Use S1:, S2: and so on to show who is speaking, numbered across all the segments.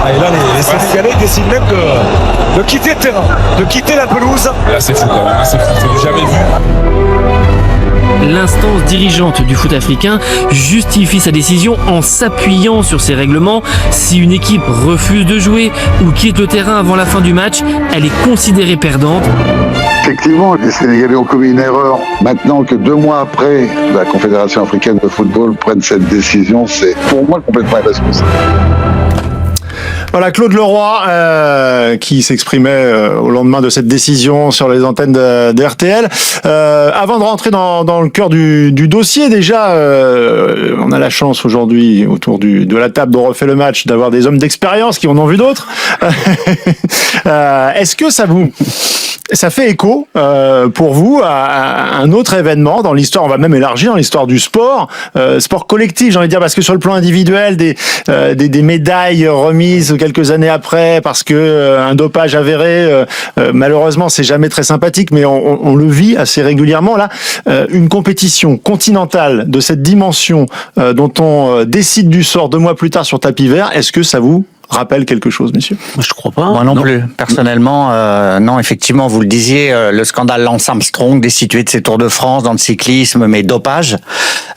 S1: Et là, les Sénégalais décident même de quitter le terrain, de quitter la pelouse.
S2: Là, c'est fou quand même, c'est fou, c'est jamais vu.
S3: L'instance dirigeante du foot africain justifie sa décision en s'appuyant sur ces règlements. Si une équipe refuse de jouer ou quitte le terrain avant la fin du match, elle est considérée perdante.
S4: Effectivement, les Sénégalais ont commis une erreur. Maintenant que 2 mois après, la Confédération africaine de football prenne cette décision, c'est pour moi complètement irresponsable.
S5: Voilà, Claude Leroy qui s'exprimait au lendemain de cette décision sur les antennes de RTL. Avant de rentrer dans le cœur du dossier, déjà, on a la chance aujourd'hui autour de la table dont refait le match d'avoir des hommes d'expérience qui en ont vu d'autres. Est-ce que ça fait écho pour vous à un autre événement dans l'histoire, on va même élargir, dans l'histoire du sport, sport collectif, j'ai envie de dire, parce que sur le plan individuel, des médailles remises quelques années après parce que un dopage avéré, malheureusement c'est jamais très sympathique, mais on le vit assez régulièrement là. Une compétition continentale de cette dimension dont on décide du sort 2 mois plus tard sur tapis vert, est-ce que ça vous rappelle quelque chose, messieurs?
S6: Moi, je crois pas.
S7: Moi non plus. Personnellement, non, effectivement, vous le disiez, le scandale Lance Armstrong, destitué de ses Tours de France dans le cyclisme, mais dopage.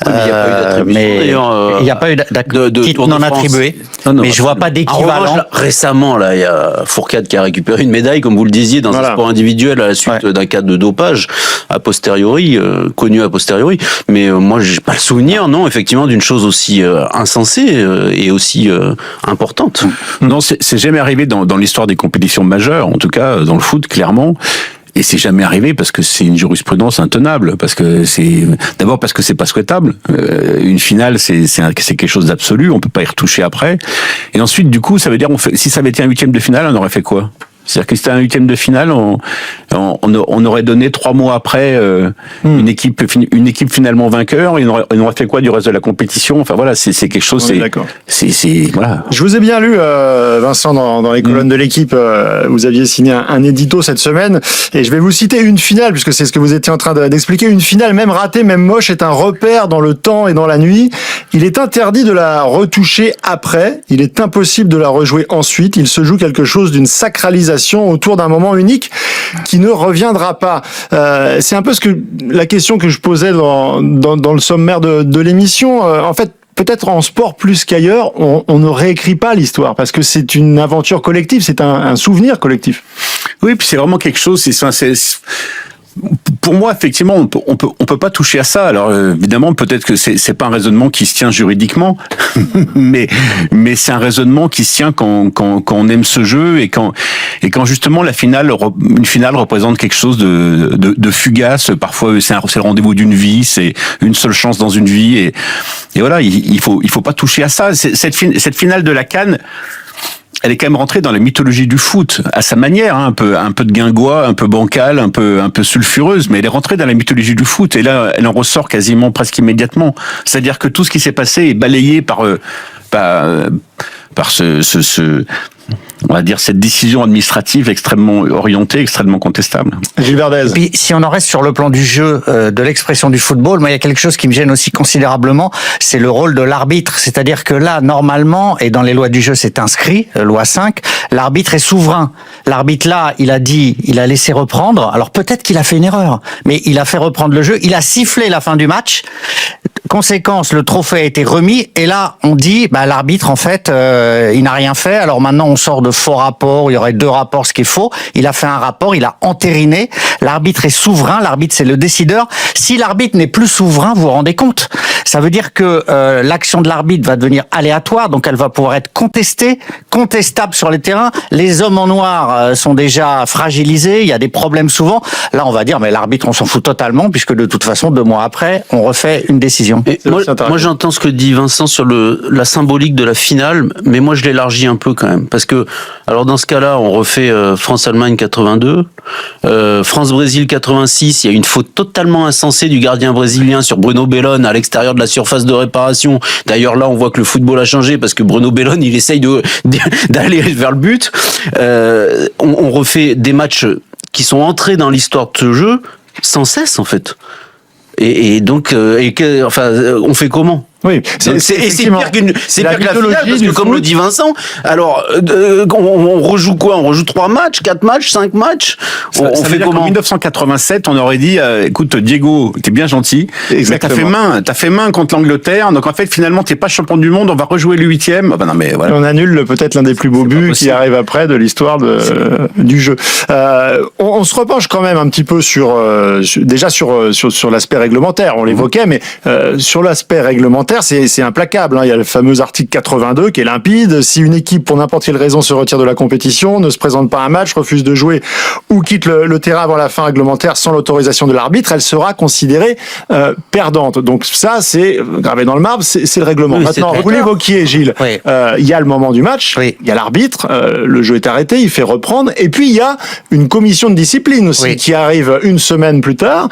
S6: Il n'y a pas eu d'attribution.
S7: Il n'y a pas eu de titre non attribué.
S6: Non,
S7: mais je vois pas d'équivalent.
S6: Revanche, récemment, là, il y a Fourcade qui a récupéré une médaille, comme vous le disiez, dans un sport individuel à la suite d'un cas de dopage, a posteriori, connu a posteriori. Mais moi, j'ai pas le souvenir, non, effectivement, d'une chose aussi insensée et aussi importante.
S8: Non, c'est jamais arrivé dans l'histoire des compétitions majeures, en tout cas dans le foot, clairement. Et c'est jamais arrivé parce que c'est une jurisprudence intenable, parce que d'abord parce que c'est pas souhaitable. Une finale, c'est quelque chose d'absolu, on peut pas y retoucher après. Et ensuite, du coup, ça veut dire, si ça avait été un 8e de finale, on aurait fait quoi? C'est-à-dire que si c'était un 8e de finale, on aurait donné 3 mois après une équipe finalement vainqueur, et on aurait fait quoi du reste de la compétition? Enfin voilà, c'est quelque chose. Voilà.
S5: Je vous ai bien lu, Vincent, dans les colonnes de l'équipe. Vous aviez signé un édito cette semaine, et je vais vous citer une finale, puisque c'est ce que vous étiez en train d'expliquer. Une finale, même ratée, même moche, est un repère dans le temps et dans la nuit. Il est interdit de la retoucher après. Il est impossible de la rejouer ensuite. Il se joue quelque chose d'une sacralisation autour d'un moment unique qui ne reviendra pas. C'est un peu la question que je posais dans le sommaire de l'émission. En fait, peut-être en sport plus qu'ailleurs, on ne réécrit pas l'histoire parce que c'est une aventure collective, c'est un souvenir collectif.
S8: Oui, puis c'est vraiment quelque chose. Pour moi, effectivement, on peut pas toucher à ça. Alors évidemment, peut-être que c'est pas un raisonnement qui se tient juridiquement, mais c'est un raisonnement qui se tient quand on aime ce jeu et quand justement une finale représente quelque chose de fugace. Parfois, c'est le rendez-vous d'une vie, c'est une seule chance dans une vie et voilà, il faut pas toucher à ça. Cette finale de la CAN, elle est quand même rentrée dans la mythologie du foot à sa manière, hein, un peu de guingois, un peu bancale, un peu sulfureuse, mais elle est rentrée dans la mythologie du foot et là elle en ressort quasiment presque immédiatement. C'est-à-dire que tout ce qui s'est passé est balayé par on va dire cette décision administrative extrêmement orientée, extrêmement contestable.
S5: Gilles Verdez.
S7: Puis si on en reste sur le plan du jeu, de l'expression du football, moi il y a quelque chose qui me gêne aussi considérablement, c'est le rôle de l'arbitre. C'est-à-dire que là, normalement, et dans les lois du jeu c'est inscrit, loi 5, l'arbitre est souverain. L'arbitre là, il a laissé reprendre, alors peut-être qu'il a fait une erreur, mais il a fait reprendre le jeu, il a sifflé la fin du match. Conséquence, le trophée a été remis, et là on dit, l'arbitre en fait, il n'a rien fait, alors maintenant on sort de faux rapports, il y aurait 2 rapports, ce qui est faux. Il a fait un rapport, il a entériné. L'arbitre est souverain, l'arbitre c'est le décideur. Si l'arbitre n'est plus souverain, vous vous rendez compte? Ça veut dire que l'action de l'arbitre va devenir aléatoire, donc elle va pouvoir être contestable sur les terrains. Les hommes en noir sont déjà fragilisés, il y a des problèmes souvent. Là on va dire, mais l'arbitre on s'en fout totalement, puisque de toute façon 2 mois après, on refait une décision.
S6: Et moi j'entends ce que dit Vincent sur la symbolique de la finale, mais moi je l'élargis un peu quand même, parce que alors dans ce cas-là on refait France-Allemagne 82, France-Brésil 86, il y a une faute totalement insensée du gardien brésilien sur Bruno Bellone à l'extérieur de la surface de réparation. D'ailleurs là on voit que le football a changé parce que Bruno Bellone il essaye d'aller vers le but. On refait des matchs qui sont entrés dans l'histoire de ce jeu sans cesse en fait. Et donc, on fait comment?
S5: Oui,
S6: C'est
S5: effectivement,
S6: pire qu'une, c'est
S5: la
S6: pire que la
S5: mythologie
S6: finale, parce
S5: du
S6: que comme
S5: foot.
S6: le dit Vincent, alors on rejoue quoi? On rejoue 3 matchs, 4 matchs, 5 matchs.
S8: Ça
S6: On
S8: veut
S6: fait
S8: dire qu'en
S6: comment?
S8: 1987, on aurait dit, écoute, Diego, t'es bien gentil, mais
S5: Exactement.
S8: t'as fait main contre l'Angleterre, donc en fait, finalement, t'es pas champion du monde, on va rejouer le 8e. Ah ben non, mais voilà.
S5: On annule peut-être l'un des plus beaux buts qui arrive après de l'histoire du jeu. On se repenche quand même un petit peu sur l'aspect réglementaire. On l'évoquait, mais sur l'aspect réglementaire, c'est implacable. Il y a le fameux article 82 qui est limpide. Si une équipe, pour n'importe quelle raison, se retire de la compétition, ne se présente pas à un match, refuse de jouer ou quitte le terrain avant la fin réglementaire sans l'autorisation de l'arbitre, elle sera considérée perdante. Donc ça, c'est gravé dans le marbre, c'est le règlement.
S6: Oui,
S5: Maintenant,
S6: c'est
S5: vous l'évoquiez, Gilles.
S7: Oui.
S5: Il y a le moment du match,
S7: Oui.
S5: il y a l'arbitre, le jeu est arrêté, il fait reprendre, et puis il y a une commission de discipline aussi
S7: Oui.
S5: qui arrive une semaine plus tard,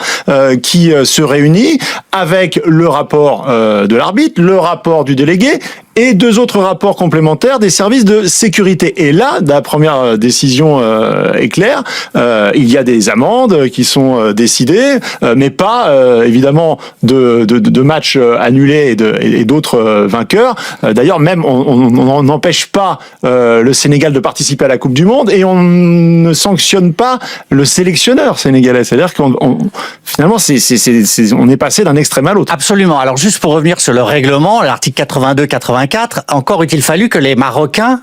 S5: qui se réunit avec le rapport de l'arbitre, le rapport du délégué, et 2 autres rapports complémentaires des services de sécurité. Et là, la première décision est claire, il y a des amendes qui sont décidées, mais pas évidemment de matchs annulés et d'autres vainqueurs. D'ailleurs, même on n'empêche pas le Sénégal de participer à la Coupe du Monde et on ne sanctionne pas le sélectionneur sénégalais. C'est-à-dire qu'on finalement, on est passé d'un extrême à l'autre.
S7: Absolument. Alors juste pour revenir sur le règlement, l'article 82-84, encore eût-il fallu que les Marocains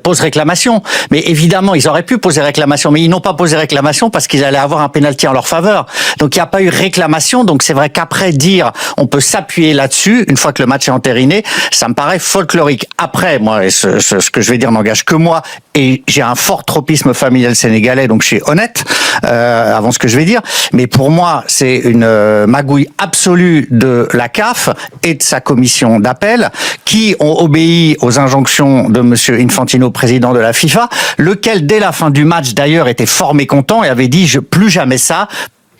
S7: posent réclamation. Mais évidemment, ils auraient pu poser réclamation, mais ils n'ont pas posé réclamation parce qu'ils allaient avoir un pénalty en leur faveur. Donc il n'y a pas eu réclamation. Donc c'est vrai qu'après dire on peut s'appuyer là-dessus, une fois que le match est entériné, ça me paraît folklorique. Après, moi, ce que je vais dire n'engage que moi, et j'ai un fort tropisme familial sénégalais, donc je suis honnête avant ce que je vais dire. Mais pour moi, c'est une magouille absolue de la CAF et de sa commission d'appel qui ont obéi aux injonctions de monsieur Infantino, président de la FIFA, lequel dès la fin du match d'ailleurs était fort mécontent et avait dit plus jamais ça.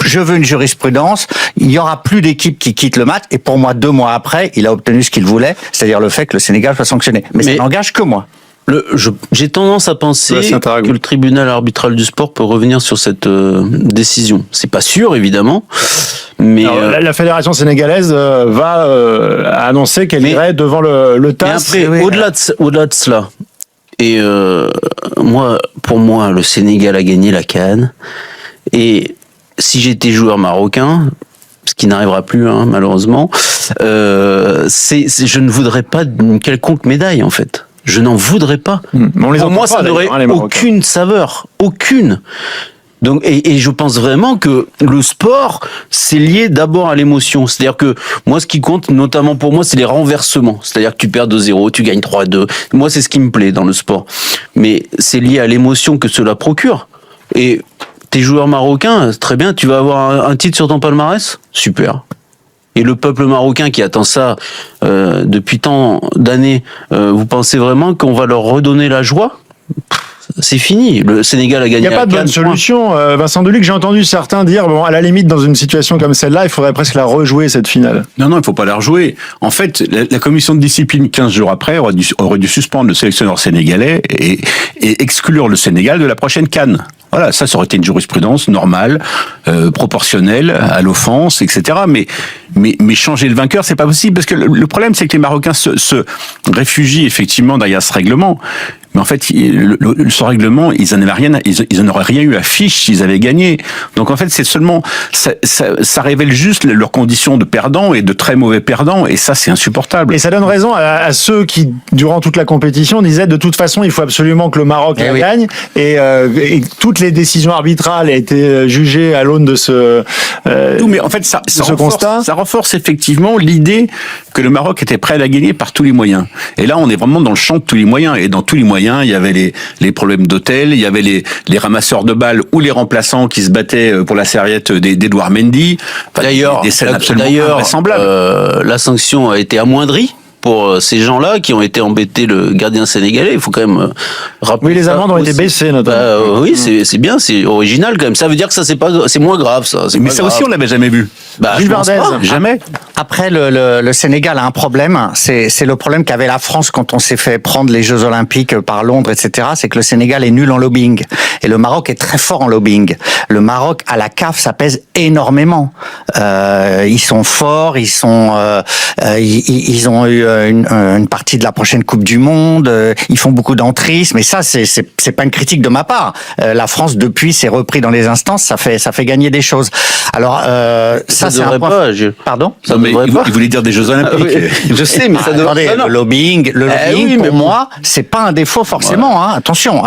S7: Je veux une jurisprudence. Il y aura plus d'équipes qui quittent le match. Et pour moi, 2 mois après, il a obtenu ce qu'il voulait, c'est-à-dire le fait que le Sénégal soit sanctionné. Mais ça n'engage que moi.
S6: J'ai tendance à penser que le tribunal arbitral du sport peut revenir sur cette décision. C'est pas sûr, évidemment, mais
S5: alors, la fédération sénégalaise va annoncer qu'elle irait devant le TAS.
S6: Mais après, au-delà de cela, et pour moi, le Sénégal a gagné la CAN. Et si j'étais joueur marocain, ce qui n'arrivera plus malheureusement, je ne voudrais pas d'une quelconque médaille en fait. Je n'en voudrais pas. Pour moi, ça n'aurait aucune saveur, aucune. Donc, et je pense vraiment que le sport, c'est lié d'abord à l'émotion. C'est-à-dire que moi, ce qui compte, notamment pour moi, c'est les renversements. C'est-à-dire que tu perds 2-0, tu gagnes 3-2. Moi, c'est ce qui me plaît dans le sport. Mais c'est lié à l'émotion que cela procure. Et t'es joueur marocain, très bien, tu vas avoir un titre sur ton palmarès, super. Et le peuple marocain qui attend ça depuis tant d'années, vous pensez vraiment qu'on va leur redonner la joie ? C'est fini. Le Sénégal a gagné.
S5: Il n'y a pas de bonne solution, Vincent Deluc. J'ai entendu certains dire, bon, à la limite, dans une situation comme celle-là, il faudrait presque la rejouer, cette finale.
S8: Non, il faut pas la rejouer. En fait, la commission de discipline, 15 jours après, aurait dû suspendre le sélectionneur sénégalais et exclure le Sénégal de la prochaine CAN. Voilà, ça aurait été une jurisprudence normale, proportionnelle à l'offense, etc. Mais changer le vainqueur, c'est pas possible, parce que le problème, c'est que les Marocains se réfugient effectivement derrière ce règlement. Mais en fait, ce règlement, ils en auraient rien eu à fiche s'ils avaient gagné. Donc en fait, c'est seulement, ça révèle juste leurs conditions de perdants et de très mauvais perdants, et ça, c'est insupportable.
S5: Et ça donne raison à ceux qui, durant toute la compétition, disaient de toute façon, il faut absolument que le Maroc la gagne, et toutes les décisions arbitrales ont été jugées à l'aune de ce
S8: mais en fait, ça
S5: constat.
S8: Ça renforce effectivement l'idée que le Maroc était prêt à la gagner par tous les moyens. Et là, on est vraiment dans le champ de tous les moyens, et dans tous les moyens, il y avait les problèmes d'hôtel, il y avait les ramasseurs de balles ou les remplaçants qui se battaient pour la serviette d'Edouard Mendy. Enfin,
S6: D'ailleurs,
S8: des scènes absolument invraisemblables.
S6: la sanction a été amoindrie pour ces gens-là qui ont été embêtés le gardien sénégalais. Il faut quand même rappeler.
S5: Oui, les
S6: ça
S5: amendes ont été
S6: aussi.
S5: baissées, notamment.
S6: Oui, c'est bien, c'est original quand même. Ça veut dire que ça c'est moins grave, ça.
S8: Mais ça aussi, on l'avait jamais vu.
S5: Gilles
S6: je pense
S5: Verdez.
S6: pas.
S8: Jamais.
S7: Après, le Sénégal a un problème. C'est le problème qu'avait la France quand on s'est fait prendre les Jeux Olympiques par Londres, etc. C'est que le Sénégal est nul en lobbying. Et le Maroc est très fort en lobbying. Le Maroc, à la CAF, ça pèse énormément. Ils sont forts, ils ont eu une partie de la prochaine Coupe du Monde. Ils font beaucoup d'entrisme. Et ça, c'est pas une critique de ma part. La France, depuis, s'est repris dans les instances. Ça fait gagner des choses. Alors, ça c'est un
S6: devrait
S7: point.
S6: pas,
S7: Pardon?
S6: Ça
S8: Non, mais
S6: devrait pas.
S8: il voulait dire des Jeux Olympiques.
S6: Je sais, mais ça devrait
S7: Attendez,
S6: pas.
S7: le lobbying,
S6: oui, mais
S7: pour
S6: bon.
S7: moi, c'est pas un défaut forcément. Hein. Attention,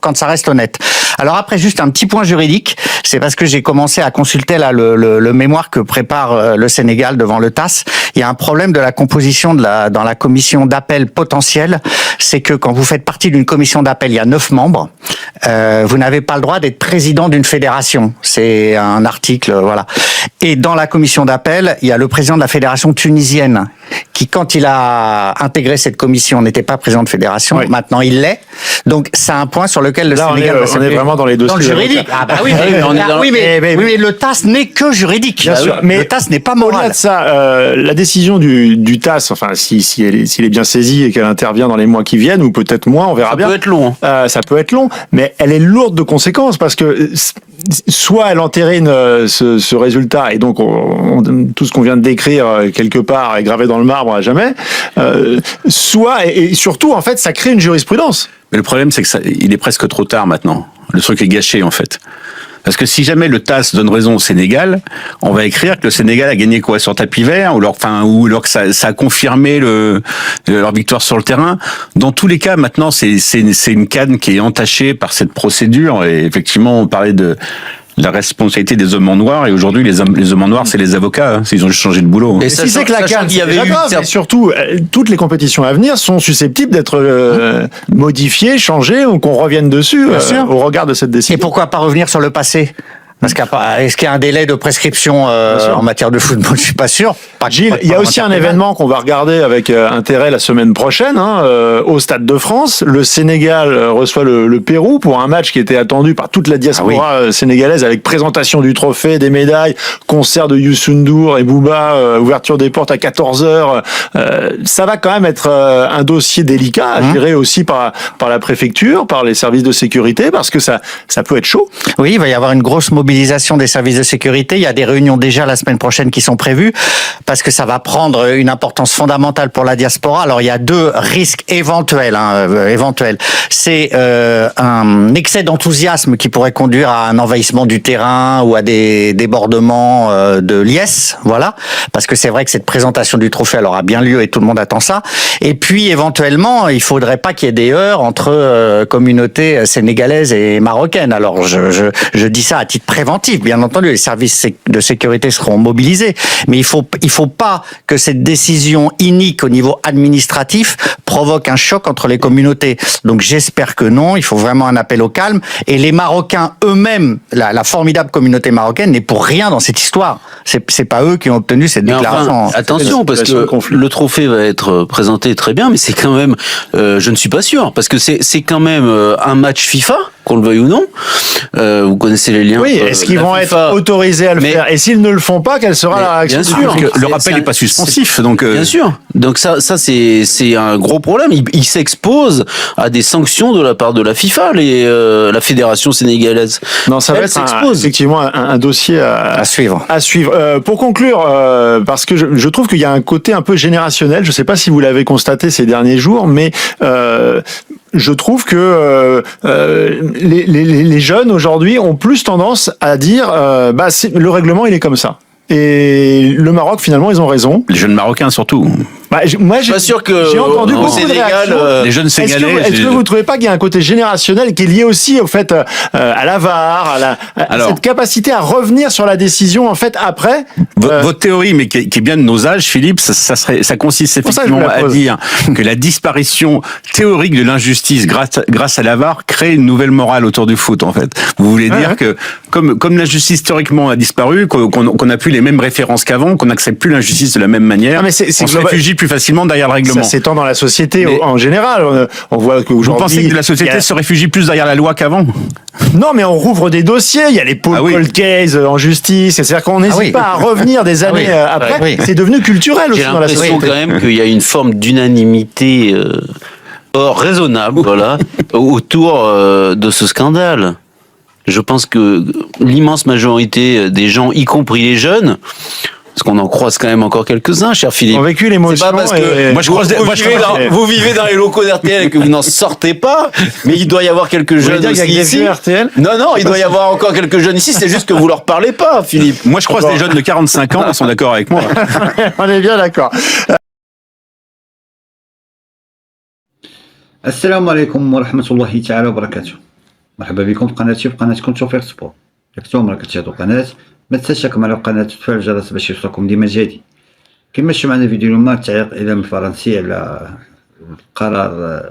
S7: quand ça reste honnête. Alors après, juste un petit point juridique, c'est parce que j'ai commencé à consulter là le mémoire que prépare le Sénégal devant le TAS. Il y a un problème de la composition dans la commission d'appel potentielle, c'est que quand vous faites partie d'une commission d'appel, il y a 9 membres. Vous n'avez pas le droit d'être président d'une fédération. C'est un article, voilà. Et dans la commission d'appel, il y a le président de la fédération tunisienne qui, quand il a intégré cette commission, n'était pas président de fédération.
S5: Oui.
S7: Maintenant, il l'est. Donc, c'est un point sur lequel le
S5: Là,
S7: Sénégal va
S5: on est
S7: s'appuyer.
S5: vraiment dans les dossiers.
S7: Dans le juridique. Ah bah oui, mais,
S6: on est dans-
S7: oui, mais,
S5: mais-
S7: oui, mais le TAS n'est que juridique.
S5: Bien sûr,
S7: mais le TAS n'est pas
S5: Au-delà
S7: moral.
S5: de ça, la décision du TAS, enfin, s'il est bien saisie et qu'elle intervient dans les mois qui viennent, ou peut-être moins, on verra
S6: Ça
S5: bien.
S6: peut être long.
S5: Ça peut être long, mais elle est lourde de conséquences parce que soit elle entérine ce résultat et donc tout ce qu'on vient de décrire quelque part est gravé dans le marbre à jamais, soit et surtout en fait ça crée une jurisprudence.
S8: Mais le problème, c'est que il est presque trop tard maintenant. Le truc est gâché, en fait. Parce que si jamais le TAS donne raison au Sénégal, on va écrire que le Sénégal a gagné quoi sur tapis vert, ou alors que ça a confirmé leur victoire sur le terrain. Dans tous les cas, maintenant, c'est une canne qui est entachée par cette procédure. Et effectivement, on parlait de la responsabilité des hommes en noir, et aujourd'hui, les hommes en noir, c'est les avocats. Hein. Ils ont juste changé de boulot. Hein.
S6: Et
S5: Si c'est que la
S6: sachant
S5: CAN,
S6: qu'il y
S5: c'est
S6: avait
S5: déjà
S6: eu
S5: grave, mais surtout, toutes les compétitions à venir sont susceptibles d'être modifiées, changées, ou qu'on revienne dessus
S7: sûr.
S5: au regard de cette
S7: Et
S5: décision.
S7: pourquoi pas revenir sur le passé? Parce est-ce qu'il y a un délai de prescription
S5: sûr.
S7: en matière de football? Je suis pas sûr.
S5: Gilles, il y a aussi un événement qu'on va regarder avec intérêt la semaine prochaine, au Stade de France. Le Sénégal reçoit le Pérou pour un match qui était attendu par toute la diaspora sénégalaise, avec présentation du trophée, des médailles, concert de Youssou N'Dour et Booba, ouverture des portes à 14h. Ça va quand même être un dossier délicat à gérer aussi par la préfecture, par les services de sécurité, parce que ça peut être chaud.
S7: Oui, il va y avoir une grosse mobilisation des services de sécurité. Il y a des réunions déjà la semaine prochaine qui sont prévues parce que ça va prendre une importance fondamentale pour la diaspora. Alors, il y a 2 risques éventuels. C'est un excès d'enthousiasme qui pourrait conduire à un envahissement du terrain ou à des débordements de liesse, voilà. Parce que c'est vrai que cette présentation du trophée, elle aura bien lieu et tout le monde attend ça. Et puis, éventuellement, il faudrait pas qu'il y ait des heurts entre communautés sénégalaises et marocaines. Alors, je dis ça à titre préventif, bien entendu. Les services de sécurité seront mobilisés. Mais il faut pas que cette décision inique au niveau administratif provoque un choc entre les communautés. Donc, j'espère que non. Il faut vraiment un appel au calme. Et les Marocains eux-mêmes, la formidable communauté marocaine n'est pour rien dans cette histoire. C'est pas eux qui ont obtenu cette
S6: Mais
S7: déclaration.
S6: enfin, attention, parce
S5: situation de
S6: que
S5: conflit.
S6: le trophée va être présenté très bien, mais c'est quand même, je ne suis pas sûr, parce que c'est quand même un match FIFA, qu'on le veuille ou non. Vous connaissez les liens.
S5: Oui, est-ce qu'ils
S6: la
S5: vont
S6: FIFA,
S5: être autorisés à le
S6: mais-
S5: faire? Et s'ils ne le font pas, quelle sera la réaction?
S6: bien sûr.
S8: Parce que le
S6: C'est-
S8: rappel n'est pas suspensif, donc.
S6: Bien sûr. Donc ça c'est un gros problème. Il s'expose à des sanctions de la part de la FIFA, la fédération sénégalaise.
S5: Non, ça va
S6: Elle
S5: être
S6: s'expose.
S5: effectivement un dossier
S7: À suivre.
S5: à suivre. Pour conclure, parce que je trouve qu'il y a un côté un peu générationnel, je ne sais pas si vous l'avez constaté ces derniers jours, mais je trouve que les jeunes aujourd'hui ont plus tendance à dire le règlement il est comme ça. Et le Maroc, finalement, ils ont raison.
S8: Les jeunes Marocains, surtout.
S5: Moi,
S6: Je suis pas sûr que
S5: j'ai entendu
S6: au
S5: beaucoup de
S6: Sénégal,
S5: réactions.
S8: Les jeunes
S5: Est-ce que,
S8: Sénégalais.
S5: est-ce que vous ne trouvez pas qu'il y a un côté générationnel qui est lié aussi au fait à la VAR, à
S8: Alors-
S5: cette capacité à revenir sur la décision en fait après
S8: Votre théorie, mais qui est bien de nos âges, Philippe, ça consiste
S5: pour ça que je vous
S8: effectivement
S5: la
S8: à
S5: pose.
S8: dire que la disparition théorique de l'injustice grâce à la VAR crée une nouvelle morale autour du foot, en fait. Vous voulez dire que, comme l'injustice théoriquement a disparu, qu'on n'a plus les mêmes références qu'avant, qu'on n'accepte plus l'injustice de la même manière,
S5: Non, mais c'est
S8: on se
S5: global-
S8: réfugie plus facilement derrière le règlement.
S5: Ça s'étend dans la société
S8: Mais-
S5: en général. On voit
S8: Vous
S5: qu'aujourd'hui...
S8: pensez que la
S5: il y
S8: société
S5: a-
S8: se réfugie plus derrière la loi qu'avant?
S5: Non, mais on rouvre des dossiers. Il y a les
S8: Ah oui.
S5: cold cases en justice. C'est-à-dire qu'on n'hésite
S7: oui.
S5: pas à revenir des années
S7: oui.
S5: après.
S7: Oui.
S5: C'est devenu culturel aussi
S6: J'ai
S5: dans la
S6: l'impression
S5: société.
S6: quand même qu'il y a une forme d'unanimité raisonnable, voilà, autour de ce scandale. Je pense que l'immense majorité des gens, y compris les jeunes, parce qu'on en croise quand même encore quelques-uns, cher Philippe.
S5: On a vécu
S6: C'est
S5: l'émotion.
S6: pas parce que
S8: Moi, je croise des- moi, je croise-
S6: vous vivez dans les locaux d'RTL et que vous n'en sortez pas, mais il doit y avoir quelques
S5: Vous voulez
S6: jeunes
S5: dire qu'il y a
S6: aussi
S5: que des
S6: ici.
S5: vieux RTL?
S6: Non, il doit y avoir encore quelques jeunes ici, c'est juste que vous leur parlez pas, Philippe.
S8: Moi, je croise des jeunes de 45 ans, ils sont d'accord avec moi.
S5: On est bien d'accord.
S9: السلام عليكم ورحمة الله تعالى وبركاته. مرحبا بكم في قناتي، في قناتكم توفيق سبور. إذا كنتم راك تشاهدوا القناة ما تنساش تشتركوا على القناة وتفعلوا الجرس باش يوصلكم ديما جديد. كما شفتوا معنا فيديو اليوم تعليق الإعلام الفرنسي على قرار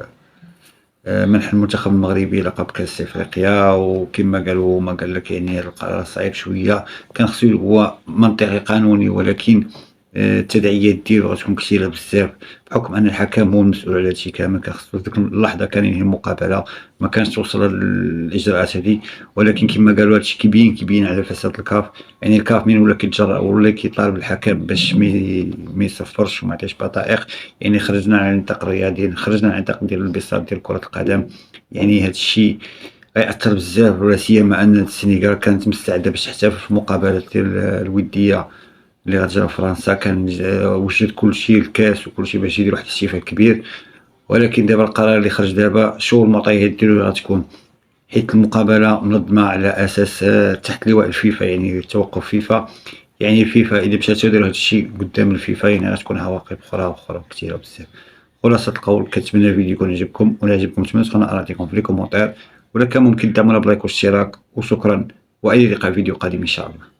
S9: منح المنتخب المغربي لقب كأس إفريقيا، وكما قالوا ما قال لك يعني القرار صعيب شوية، كان خصو هو منطقي قانوني، ولكن التداعيات ديالو غتكون كثيره بزاف بحكم ان الحكم هو المسؤول على هادشي كامل. كان خصو ديك اللحظه كان ينهي المقابله، ما كانش توصل للاجراءات هذه. ولكن كما قالوا هادشي كيبين على فساد الكاف. يعني الكاف من ولا كيتجرأ ولا كيطالب الحكم باش ما يصفرش وما يعطيش بطائق. يعني خرجنا على النطاق الرياضي، خرجنا على النطاق ديال الانبساط ديال كره القدم. يعني هادشي غيأثر بزاف، ولا سيما ان السنغال كانت مستعده باش تحتفل في المقابله ديال الوديه اللي غتجرى في فرنسا. كان وجد كلشي الكاس وكلشي باش يدير واحد الاحتفال كبير. ولكن دابا القرار اللي خرج دابا شو المعطيات ديالو غتكون، حيت المقابله منظمه على اساس تحت لواء الفيفا، يعني توقف فيفا. يعني الفيفا اذا مشات تدير هذا الشيء قدام الفيفا يعني غتكون عواقب اخرى كثيره بزاف. خلاصه القول، كنتمنى الفيديو يكون عجبكم، ولا عجبكم تمنى تخلونا ارائكم في لي كومونتير، ولا كان ممكن دعمونا بلايك واشتراك، وشكرا، والى اللقاء في فيديو قادم ان شاء الله.